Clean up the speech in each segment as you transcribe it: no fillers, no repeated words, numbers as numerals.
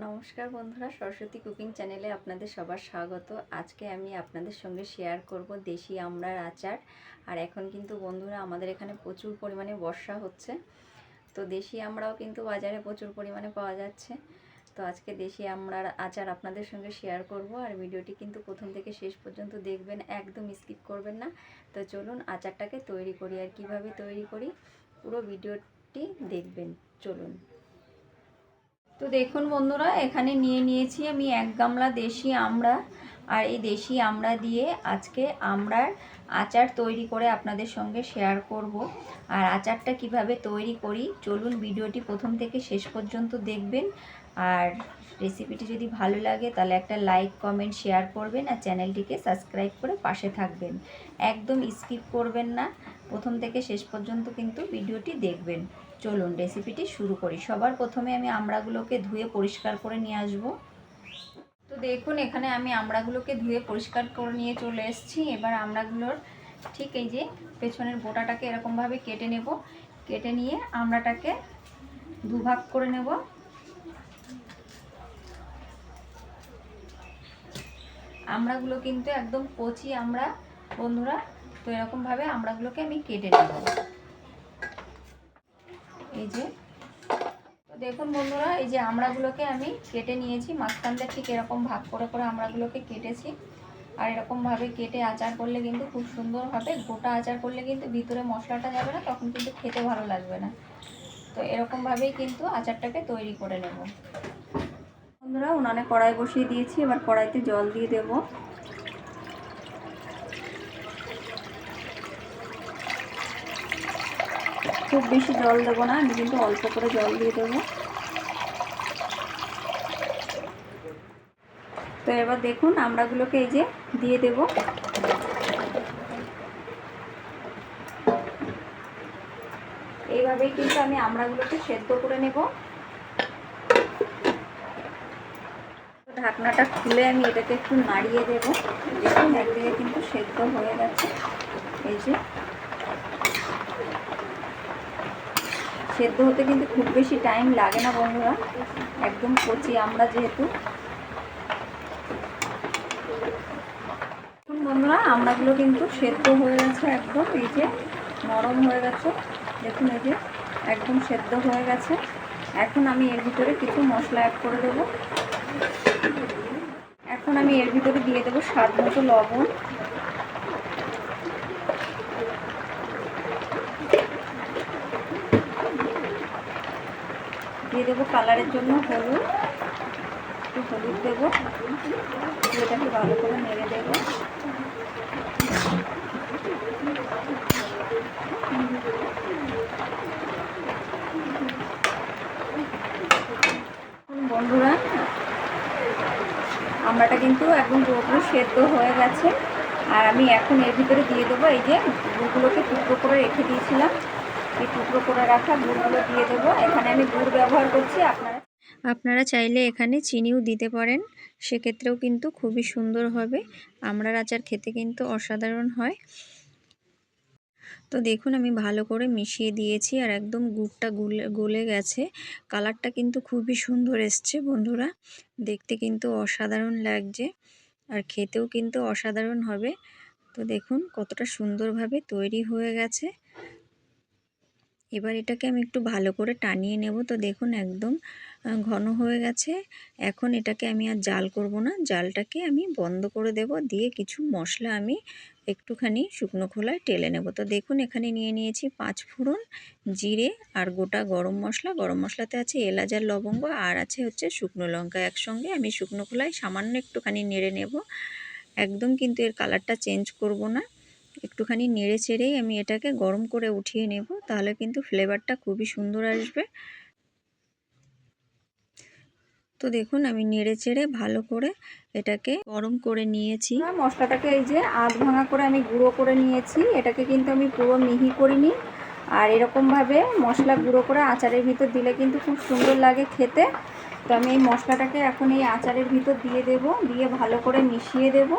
নমস্কার বন্ধুরা, সরস্বতী কুকিং চ্যানেলে আপনাদের সবার স্বাগত। আজকে আমি আপনাদের সঙ্গে শেয়ার করব দেশি আমড়ার আচার। আর এখন কিন্তু বন্ধুরা আমাদের এখানে প্রচুর পরিমাণে বর্ষা হচ্ছে, তো দেশি আমড়াও কিন্তু বাজারে প্রচুর পরিমাণে পাওয়া যাচ্ছে। তো আজকে দেশি আমড়ার আচার আপনাদের সঙ্গে শেয়ার করব। আর ভিডিওটি কিন্তু প্রথম থেকে শেষ পর্যন্ত দেখবেন, একদম স্কিপ করবেন না। তো চলুন আচারটাকে তৈরি করি, আর কিভাবে তৈরি করি পুরো ভিডিওটি দেখবেন। চলুন। তো দেখুন বন্ধুরা, এখানে নিয়েছি আমি 1 গামলা দেশি আমড়া। আর এই দেশি আমড়া দিয়ে আজকে আমড়ার আচার তৈরি করে আপনাদের সঙ্গে শেয়ার করব। আর আচারটা কিভাবে তৈরি করি চলুন ভিডিওটি প্রথম থেকে শেষ পর্যন্ত দেখবেন। আর রেসিপিটি যদি ভালো লাগে তাহলে একটা লাইক, কমেন্ট, শেয়ার করবেন। আর চ্যানেলটিকে সাবস্ক্রাইব করে পাশে থাকবেন, একদম স্কিপ করবেন না, প্রথম থেকে শেষ পর্যন্ত কিন্তু ভিডিওটি দেখবেন। চলুন রেসিপিটি শুরু করি। সবার প্রথমে আমি আমড়াগুলোকে ধুয়ে পরিষ্কার করে নিয়ে আসব। তো দেখুন এখানে আমি আমড়াগুলোকে ধুয়ে পরিষ্কার করে নিয়ে চলে এসেছি। এবার আমড়াগুলোর ঠিক এই যে পেছনের বোটাটাকে এরকমভাবে কেটে নেব। কেটে নিয়ে আমড়াটাকে দুভাগ করে নেব। আমড়াগুলো কিন্তু একদম কচি আমড়া বন্ধুরা, তো এরকমভাবে আমড়াগুলোকে আমি কেটে নেব। এই যে দেখুন বন্ধুরা, এই যে আমড়াগুলোকে আমি কেটে নিয়েছি, মাঝখান দিয়ে ঠিক এরকম ভাগ করে করে আমড়াগুলোকে কেটেছি। আর এরকমভাবে কেটে আচার করলে কিন্তু খুব সুন্দর হবে। গোটা আচার করলে কিন্তু ভিতরে মশলাটা যাবে না, তখন কিন্তু খেতে ভালো লাগবে না। তো এরকমভাবেই কিন্তু আচারটাকে তৈরি করে নেব। বন্ধুরা উনানে কড়াই বসিয়ে দিয়েছি, এবার কড়াইতে জল দিয়ে দেব। খুব বেশি জল দেবো না, আমি কিন্তু অল্প করে জল দিয়ে দেবো। তো এবার দেখুন আমড়াগুলোকে এই যে দিয়ে দেব। এইভাবেই কিন্তু আমি আমড়াগুলোকে সেদ্ধ করে নেব। ঢাকনাটা খুলে আমি এটাকে একটু নাড়িয়ে দেব। দেখুন একদিকে কিন্তু সেদ্ধ হয়ে গেছে। এই যে সেদ্ধ হতে কিন্তু খুব বেশি টাইম লাগে না বন্ধুরা, একদম কচি আমড়া যেহেতু। বন্ধুরা আমড়াগুলো কিন্তু সেদ্ধ হয়ে গেছে, একদম এই যে নরম হয়ে গেছে। দেখুন এই যে একদম সেদ্ধ হয়ে গেছে। এখন আমি এর ভিতরে কিছু মশলা অ্যাড করে দেব। এখন আমি এর ভিতরে দিয়ে দেবো স্বাদ মতো লবণ, দিয়ে দেবো কালারের জন্য হলুদ, একটু হলুদ দেবো। এটাকে ভালো করে নেড়ে দেবো। বন্ধুরা আমড়াটা কিন্তু একদম পুরোপুরি সেদ্ধ হয়ে গেছে। আর আমি এখন এর ভিতরে দিয়ে দেবো এই যে গুড়গুলোকে টুকরো করে রেখে দিয়েছিলাম, এই টুকরো করে রাখা গুড়গুলো দিয়ে দেবো। এখানে আমি গুড় ব্যবহার করছি, আপনারা চাইলে এখানে চিনিও দিতে পারেন, সেক্ষেত্রেও কিন্তু খুবই সুন্দর হবে। আমড়ার আচার খেতে কিন্তু অসাধারণ হয়। তো দেখুন আমি ভালো করে মিশিয়ে দিয়েছি, আর একদম গুড়টা গলে গেছে। কালারটা কিন্তু খুবই সুন্দর এসছে বন্ধুরা, দেখতে কিন্তু অসাধারণ লাগছে, আর খেতেও কিন্তু অসাধারণ হবে। তো দেখুন কতটা সুন্দরভাবে তৈরি হয়ে গেছে। এবার এটাকে আমি একটু ভালো করে টানিয়ে নেব। তো দেখুন একদম ঘন হয়ে গেছে। এখন এটাকে আমি আর জাল করব না, জালটাকে আমি বন্ধ করে দেব। দিয়ে কিছু মশলা আমি একটুখানি শুকনো খোলায় টেলে নেব। তো দেখুন এখানে নিয়েছি 5 ফোড়ন, জিরে আর গোটা গরম মশলা। গরম মশলাতে আছে এলাচ আর লবঙ্গ, আর আছে হচ্ছে শুকনো লঙ্কা। একসঙ্গে আমি শুকনো খোলায় সামান্য একটুখানি নেড়ে নেব, একদম কিন্তু এর কালারটা চেঞ্জ করব না। একটুখানি নেড়ে চেড়েই আমি এটাকে গরম করে উঠিয়ে নেব, তাহলে কিন্তু ফ্লেভারটা খুবই সুন্দর আসবে। তো দেখুন আমি নেড়ে চেড়ে ভালো করে এটাকে গরম করে নিয়েছি। মশলাটাকে এই যে আধ ভাঙা করে আমি গুঁড়ো করে নিয়েছি, এটাকে কিন্তু আমি পুরো মিহি করিনি। আর এরকমভাবে মশলা গুঁড়ো করে আচারের ভিতর দিলে কিন্তু খুব সুন্দর লাগে খেতে। তো আমি এই মশলাটাকে এখন এই আচারের ভিতর দিয়ে দেব, দিয়ে ভালো করে মিশিয়ে দেব।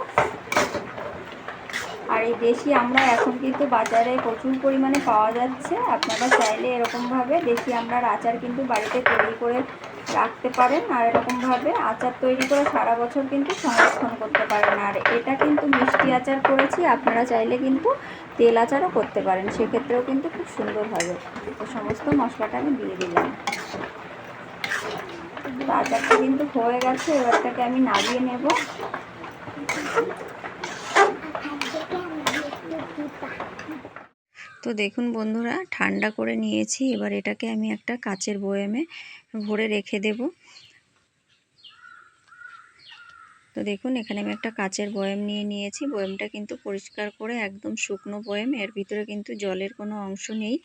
আর এই দেশি আমড়া এখন কিন্তু বাজারে প্রচুর পরিমাণে পাওয়া যাচ্ছে। আপনারা চাইলে এরকমভাবে দেশি আমড়ার আচার কিন্তু বাড়িতে তৈরি করে রাখতে পারেন। আর এরকমভাবে আচার তৈরি করে সারা বছর কিন্তু সংরক্ষণ করতে পারেন। আর এটা কিন্তু মিষ্টি আচার করেছি, আপনারা চাইলে কিন্তু তেল আচারও করতে পারেন, সেক্ষেত্রেও কিন্তু খুব সুন্দর হবে। তো সমস্ত মশলাটা আমি দিয়ে দিলাম। তো আচারটা কিন্তু হয়ে গেছে, এবারটাকে আমি নামিয়ে নেব। তো দেখুন বন্ধুরা, ঠান্ডা করে নিয়েছি। এবার এটাকে আমি একটা কাচের বয়ামে ভরে রেখে দেব। তো দেখুন এখানে আমি একটা কাচের বয়াম নিয়ে নিয়েছি। বয়ামটা কিন্তু পরিষ্কার করে একদম শুকনো বয়াম, এর ভিতরে কিন্তু জলের কোনো অংশ নেই।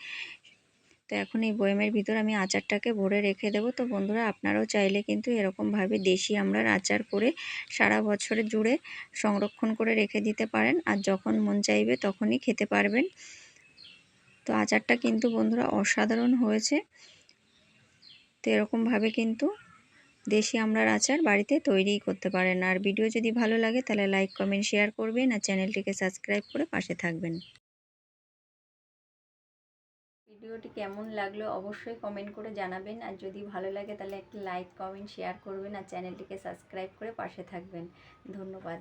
তো এখন এই বয়ামের ভিতরে আমি আচারটাকে ভরে রেখে দেব। তো বন্ধুরা, আপনারাও চাইলে কিন্তু এরকমভাবে দেশি আমড়ার আচার করে সারা বছর জুড়ে সংরক্ষণ করে রেখে দিতে পারেন, আর যখন মন চাইবে তখনই খেতে পারবেন। তো আচারটা কিন্তু বন্ধুরা অসাধারণ হয়েছে। তো এরকমভাবে কিন্তু দেশি আমড়ার আচার বাড়িতে তৈরিই করতে পারেন। আর ভিডিও যদি ভালো লাগে তাহলে লাইক, কমেন্ট, শেয়ার করবেন আর চ্যানেলটিকে সাবস্ক্রাইব করে পাশে থাকবেন। ভিডিওটি কেমন লাগলো অবশ্যই কমেন্ট করে জানাবেন। আর যদি ভালো লাগে তাহলে একটা লাইক, কমেন্ট, শেয়ার করবেন আর চ্যানেলটিকে সাবস্ক্রাইব করে পাশে থাকবেন। ধন্যবাদ।